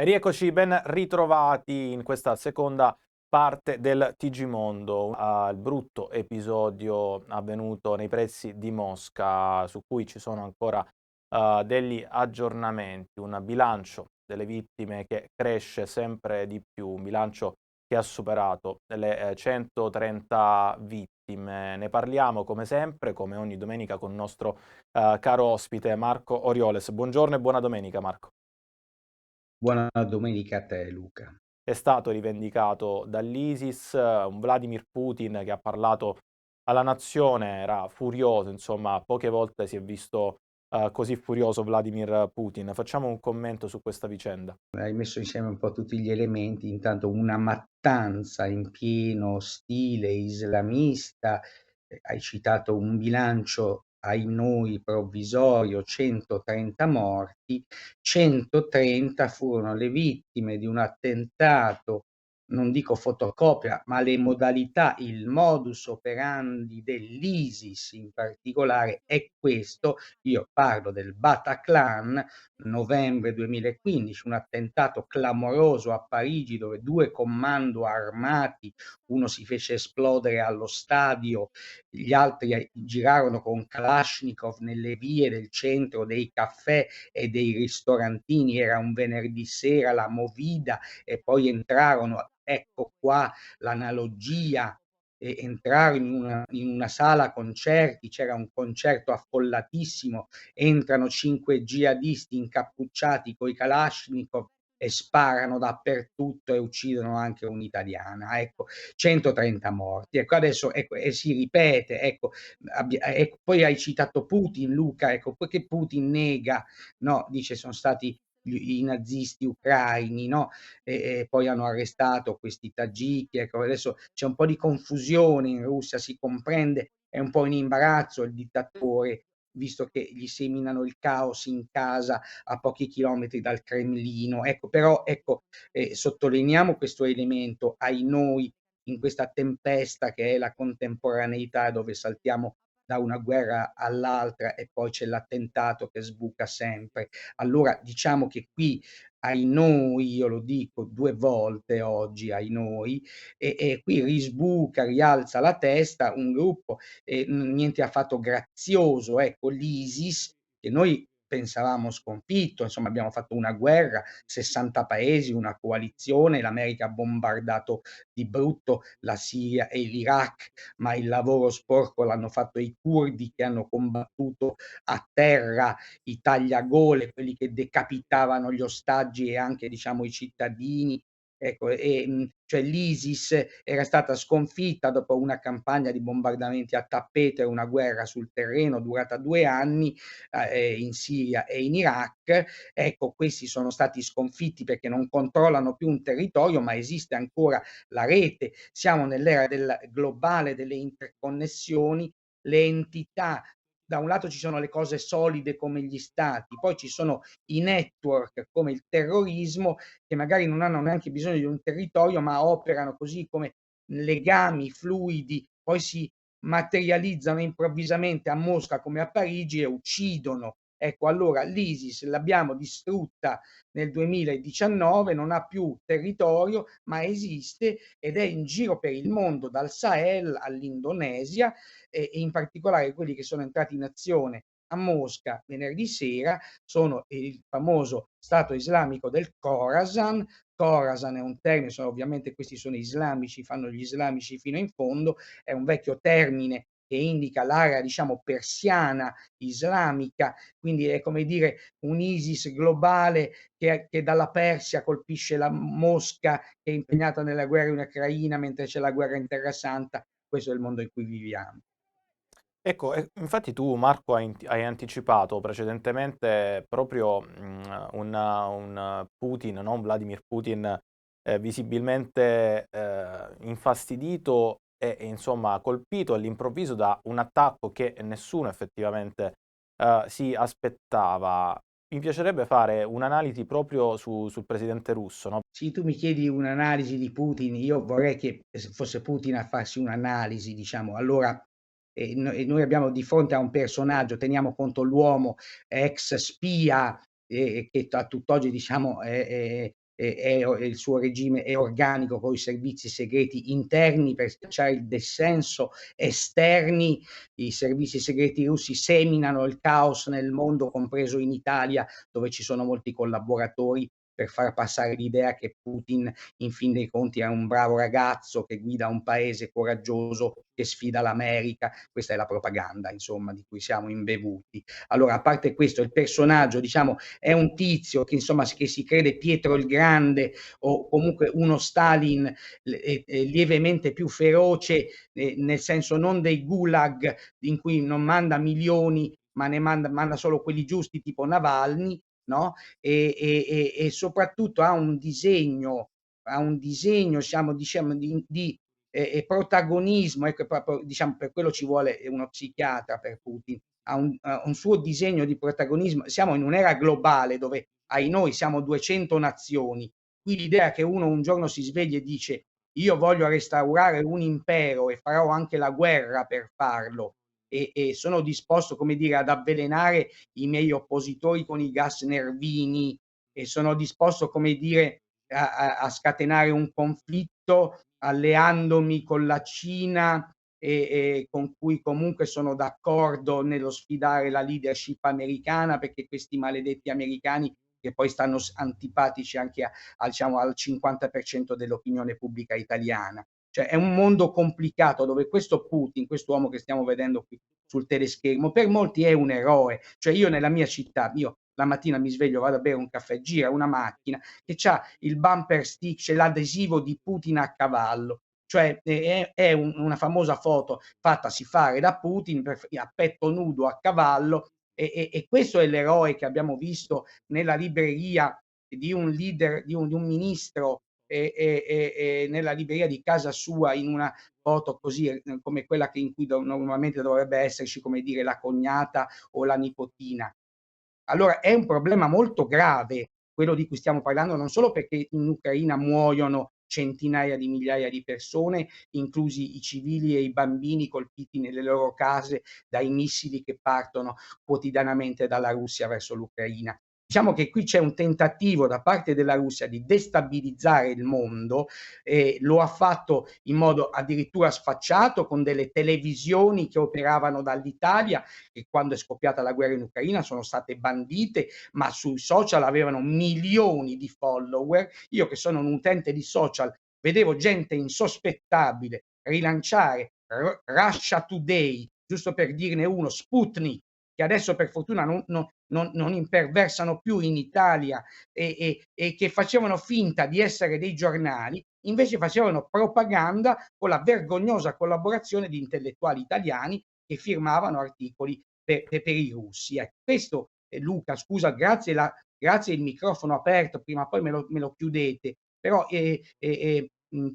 Rieccoci ben ritrovati in questa seconda parte del TG Mondo, al brutto episodio avvenuto nei pressi di Mosca, su cui ci sono ancora degli aggiornamenti, un bilancio delle vittime che cresce sempre di più, un bilancio che ha superato le 130 vittime. Ne parliamo come sempre, come ogni domenica, con il nostro caro ospite Marco Orioles. Buongiorno e buona domenica, Marco. Buona domenica a te Luca. È stato rivendicato dall'ISIS, un Vladimir Putin che ha parlato alla nazione, era furioso, insomma, poche volte si è visto così furioso Vladimir Putin. Facciamo un commento su questa vicenda. Hai messo insieme un po' tutti gli elementi, intanto una mattanza in pieno stile islamista, hai citato un bilancio, ahinoi provvisorio, 130 morti, 130 furono le vittime di un attentato, non dico fotocopia, ma le modalità, il modus operandi dell'ISIS in particolare è questo. Io parlo del Bataclan, novembre 2015, un attentato clamoroso a Parigi dove 2 commando armati, uno si fece esplodere allo stadio, gli altri girarono con Kalashnikov nelle vie del centro dei caffè e dei ristorantini, era un venerdì sera, la movida, e poi entrarono, ecco qua l'analogia, entrarono in una sala concerti, c'era un concerto affollatissimo, entrano 5 jihadisti incappucciati coi Kalashnikov e sparano dappertutto e uccidono anche un'italiana, ecco. 130 morti. Ecco, adesso ecco, e si ripete, ecco, ecco, poi hai citato Putin, Luca, ecco, poiché Putin nega, no, dice sono stati i nazisti ucraini, no, e poi hanno arrestato questi tagiki, ecco, adesso c'è un po' di confusione in Russia, si comprende, è un po' in imbarazzo il dittatore, visto che gli seminano il caos in casa a pochi chilometri dal Cremlino. Ecco, però ecco, sottolineiamo questo elemento, ahinoi, in questa tempesta che è la contemporaneità, dove saltiamo da una guerra all'altra e poi c'è l'attentato che sbuca sempre. Allora diciamo che qui, ahinoi, io lo dico 2 volte oggi, ahinoi, e qui risbuca, rialza la testa un gruppo, niente affatto grazioso, ecco, l'ISIS, che noi pensavamo sconfitto, insomma abbiamo fatto una guerra, 60 paesi, una coalizione, l'America ha bombardato di brutto la Siria e l'Iraq, ma il lavoro sporco l'hanno fatto i curdi che hanno combattuto a terra, i tagliagole, quelli che decapitavano gli ostaggi e anche diciamo i cittadini. Ecco, cioè l'ISIS era stata sconfitta dopo una campagna di bombardamenti a tappeto e una guerra sul terreno durata 2 anni, in Siria e in Iraq. Ecco, questi sono stati sconfitti perché non controllano più un territorio, ma esiste ancora la rete. Siamo nell'era del globale, delle interconnessioni, le entità, da un lato ci sono le cose solide come gli stati, poi ci sono i network come il terrorismo, che magari non hanno neanche bisogno di un territorio, ma operano così come legami fluidi, poi si materializzano improvvisamente a Mosca come a Parigi e uccidono. Ecco, allora l'ISIS l'abbiamo distrutta nel 2019, non ha più territorio, ma esiste ed è in giro per il mondo, dal Sahel all'Indonesia, e in particolare quelli che sono entrati in azione a Mosca venerdì sera sono il famoso Stato islamico del Khorasan. Khorasan è un termine, sono ovviamente questi sono islamici, fanno gli islamici fino in fondo, è un vecchio termine che indica l'area diciamo persiana islamica, quindi è come dire un ISIS globale che dalla Persia colpisce la Mosca che è impegnata nella guerra in Ucraina mentre c'è la guerra in Terra Santa. Questo è il mondo in cui viviamo. Ecco, infatti tu Marco hai anticipato precedentemente proprio, un Putin, no, un Vladimir Putin, visibilmente, infastidito e insomma colpito all'improvviso da un attacco che nessuno effettivamente, si aspettava. Mi piacerebbe fare un'analisi proprio sul presidente russo, no? Sì, tu mi chiedi un'analisi di Putin, io vorrei che fosse Putin a farsi un'analisi, diciamo. Allora, noi abbiamo di fronte a un personaggio, teniamo conto l'uomo ex spia, che a tutt'oggi diciamo il suo regime è organico coi servizi segreti interni per schiacciare il dissenso, esterni i servizi segreti russi seminano il caos nel mondo, compreso in Italia, dove ci sono molti collaboratori per far passare l'idea che Putin, in fin dei conti, è un bravo ragazzo che guida un paese coraggioso che sfida l'America. Questa è la propaganda, insomma, di cui siamo imbevuti. Allora, a parte questo, il personaggio, diciamo, è un tizio che, insomma, che si crede Pietro il Grande o comunque uno Stalin lievemente più feroce, nel senso non dei gulag in cui non manda milioni, ma ne manda solo quelli giusti tipo Navalny, no, e soprattutto ha un disegno diciamo di protagonismo, ecco, proprio diciamo per quello ci vuole uno psichiatra per Putin. Ha un suo disegno di protagonismo. Siamo in un'era globale dove, ahinoi, siamo 200 nazioni. Qui l'idea che uno un giorno si sveglia e dice: "Io voglio restaurare un impero e farò anche la guerra per farlo e sono disposto, come dire, ad avvelenare i miei oppositori con i gas nervini e sono disposto, come dire, a scatenare un conflitto alleandomi con la Cina e con cui comunque sono d'accordo nello sfidare la leadership americana, perché questi maledetti americani che poi stanno antipatici anche diciamo, al 50% dell'opinione pubblica italiana. Cioè è un mondo complicato dove questo Putin, quest'uomo che stiamo vedendo qui sul teleschermo, per molti è un eroe. Cioè io nella mia città, io la mattina mi sveglio, vado a bere un caffè, gira una macchina che c'ha il bumper stick, c'è l'adesivo di Putin a cavallo. Cioè è una famosa foto fattasi fare da Putin a petto nudo a cavallo e questo è l'eroe che abbiamo visto nella libreria di un leader, di un ministro nella libreria di casa sua in una foto così come quella che in cui normalmente dovrebbe esserci, come dire, la cognata o la nipotina. Allora è un problema molto grave quello di cui stiamo parlando, non solo perché in Ucraina muoiono centinaia di migliaia di persone, inclusi i civili e i bambini colpiti nelle loro case dai missili che partono quotidianamente dalla Russia verso l'Ucraina. Diciamo che qui c'è un tentativo da parte della Russia di destabilizzare il mondo, lo ha fatto in modo addirittura sfacciato con delle televisioni che operavano dall'Italia che quando è scoppiata la guerra in Ucraina sono state bandite, ma sui social avevano milioni di follower. Io che sono un utente di social vedevo gente insospettabile rilanciare Russia Today, giusto per dirne uno, Sputnik, che adesso per fortuna non imperversano più in Italia e che facevano finta di essere dei giornali, invece facevano propaganda con la vergognosa collaborazione di intellettuali italiani che firmavano articoli per i russi. Ecco, questo Luca, scusa, grazie il microfono aperto, prima o poi me lo chiudete, però,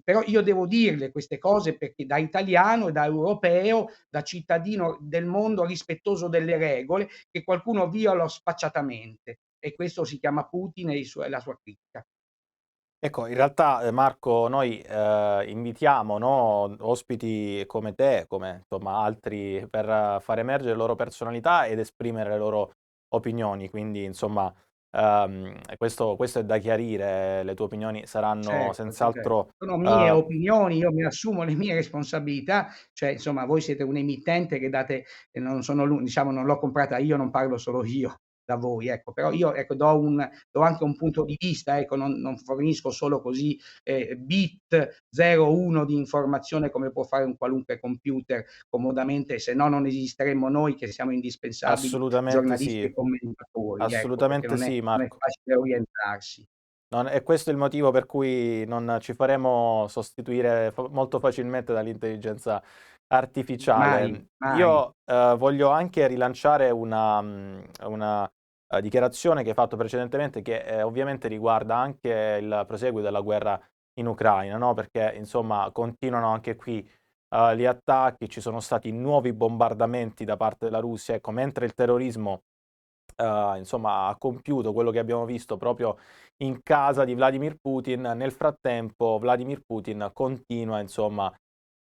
però io devo dirle queste cose perché da italiano e da europeo, da cittadino del mondo rispettoso delle regole, che qualcuno viola sfacciatamente e questo si chiama Putin e la sua cricca. Ecco, in realtà, Marco, noi, invitiamo, no, ospiti come te, come insomma altri, per far emergere le loro personalità ed esprimere le loro opinioni. Quindi, insomma, questo è da chiarire, le tue opinioni saranno Certo, certo. senz'altro, Sono mie uhm opinioni, io mi assumo le mie responsabilità, cioè insomma voi siete un emittente che date non sono diciamo non l'ho comprata io, non parlo solo io da voi, ecco. Però io ecco do anche un punto di vista, ecco, non fornisco solo così, bit 0, 1 di informazione come può fare un qualunque computer comodamente, se no non esisteremmo noi che siamo indispensabili Assolutamente giornalisti sì, e commentatori, ecco, perché assolutamente sì, non è Marco. facile orientarsi. Non è questo il motivo per cui non ci faremo sostituire molto facilmente dall'intelligenza Mai, artificiale. mai. Io, voglio anche rilanciare una, dichiarazione che hai fatto precedentemente che, ovviamente riguarda anche il proseguo della guerra in Ucraina, no, perché insomma continuano anche qui, gli attacchi, ci sono stati nuovi bombardamenti da parte della Russia. Ecco, mentre il terrorismo insomma, ha compiuto quello che abbiamo visto proprio in casa di Vladimir Putin. Nel frattempo Vladimir Putin continua, insomma,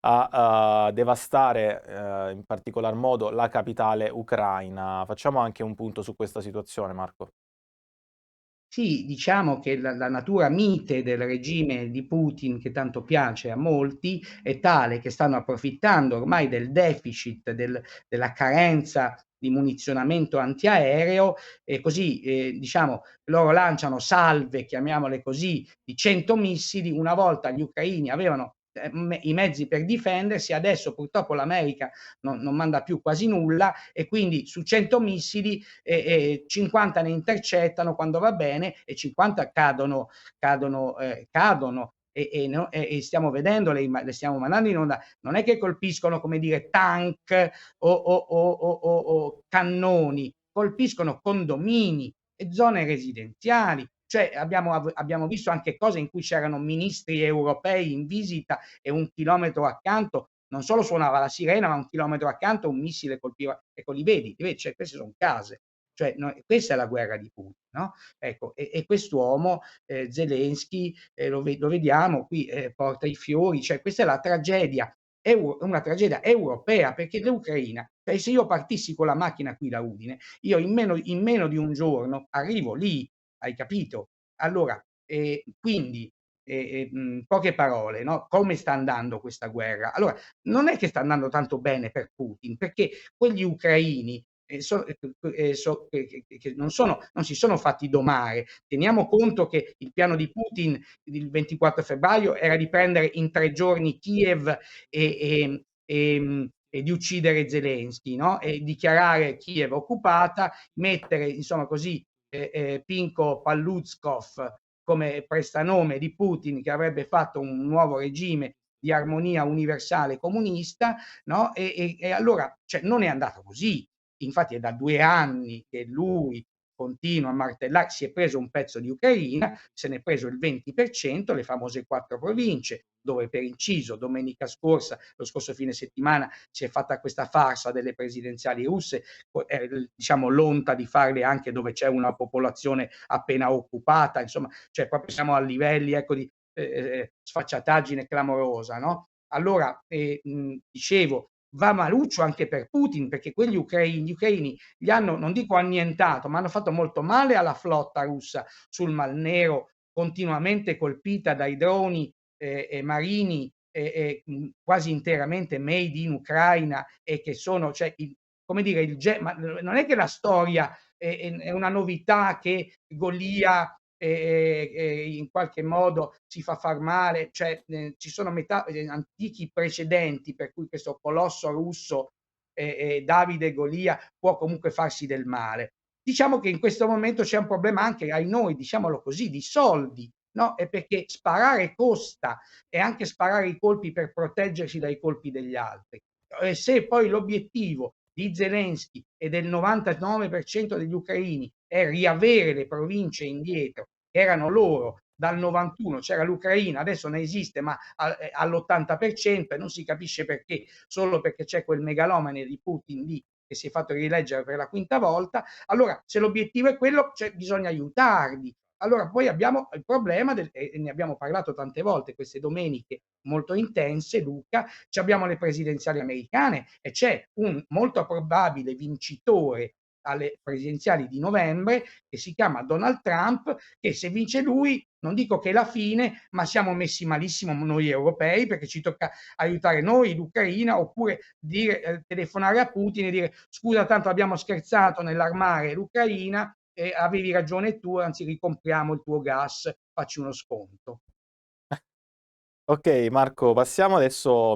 a devastare, in particolar modo la capitale ucraina. Facciamo anche un punto su questa situazione, Marco. Sì, diciamo che la natura mite del regime di Putin, che tanto piace a molti, è tale che stanno approfittando ormai del deficit, della carenza di munizionamento antiaereo e così, diciamo, loro lanciano salve, chiamiamole così, di 100 missili. Una volta gli ucraini avevano, i mezzi per difendersi, adesso purtroppo l'America non manda più quasi nulla e quindi su 100 missili 50 ne intercettano quando va bene e 50 cadono e stiamo vedendo, le stiamo mandando in onda, non è che colpiscono, come dire, tank o cannoni, colpiscono condomini e zone residenziali. Cioè abbiamo visto anche cose in cui c'erano ministri europei in visita e 1 chilometro accanto non solo suonava la sirena, ma 1 chilometro accanto un missile colpiva, ecco li vedi, cioè queste son case. Cioè questa è la guerra di Putin, no, ecco, e quest'uomo, Zelensky, lo vediamo qui, porta i fiori, cioè questa è la tragedia, una tragedia europea, perché l'Ucraina, cioè se io partissi con la macchina qui da Udine, io in meno di un giorno arrivo lì, hai capito? Allora, quindi, poche parole, no, come sta andando questa guerra? Allora, non è che sta andando tanto bene per Putin, perché quegli ucraini che non si sono fatti domare. Teniamo conto che il piano di Putin il 24 febbraio era di prendere in 3 giorni Kiev e di uccidere Zelensky, no, e dichiarare Kiev occupata, mettere insomma così, Pinko Palutskov come prestanome di Putin, che avrebbe fatto un nuovo regime di armonia universale comunista, no, e allora cioè non è andato così. Infatti è da 2 anni che lui continua a martellare, si è preso un pezzo di Ucraina, se n'è preso il 20%, le famose 4 province, dove per inciso domenica scorsa, lo scorso fine settimana, si è fatta questa farsa delle presidenziali russe, diciamo l'onta di farle anche dove c'è una popolazione appena occupata, insomma, cioè proprio siamo a livelli, ecco, di sfacciataggine clamorosa, no? Allora, dicevo, va maluccio anche per Putin, perché gli ucraini gli hanno, non dico annientato, ma hanno fatto molto male alla flotta russa sul Mar Nero, continuamente colpita dai droni marini quasi interamente made in Ucraina e che sono, cioè, come dire, ma non è che la storia è una novità che Golia in qualche modo si fa far male, cioè ci sono antichi precedenti per cui questo colosso russo, Davide Golia, può comunque farsi del male. Diciamo che in questo momento c'è un problema anche ai noi, diciamolo così, di soldi, no, è perché sparare costa e anche sparare i colpi per proteggersi dai colpi degli altri. Se poi l'obiettivo di Zelensky e del 99% degli ucraini è riavere le province indietro, che erano loro dal 91, c'era l'Ucraina, adesso ne esiste ma all'80% e non si capisce perché, solo perché c'è quel megalomane di Putin lì che si è fatto rieleggere per la quinta volta. Allora, se l'obiettivo è quello, bisogna aiutarli. Allora, poi abbiamo il problema e ne abbiamo parlato tante volte queste domeniche molto intense, Luca, abbiamo le presidenziali americane e c'è un molto probabile vincitore alle presidenziali di novembre che si chiama Donald Trump, che se vince lui non dico che è la fine, ma siamo messi malissimo noi europei, perché ci tocca aiutare noi l'Ucraina, oppure telefonare a Putin e dire scusa, tanto abbiamo scherzato nell'armare l'Ucraina, avevi ragione tu, anzi ricompriamo il tuo gas, facci uno sconto. Ok Marco, passiamo adesso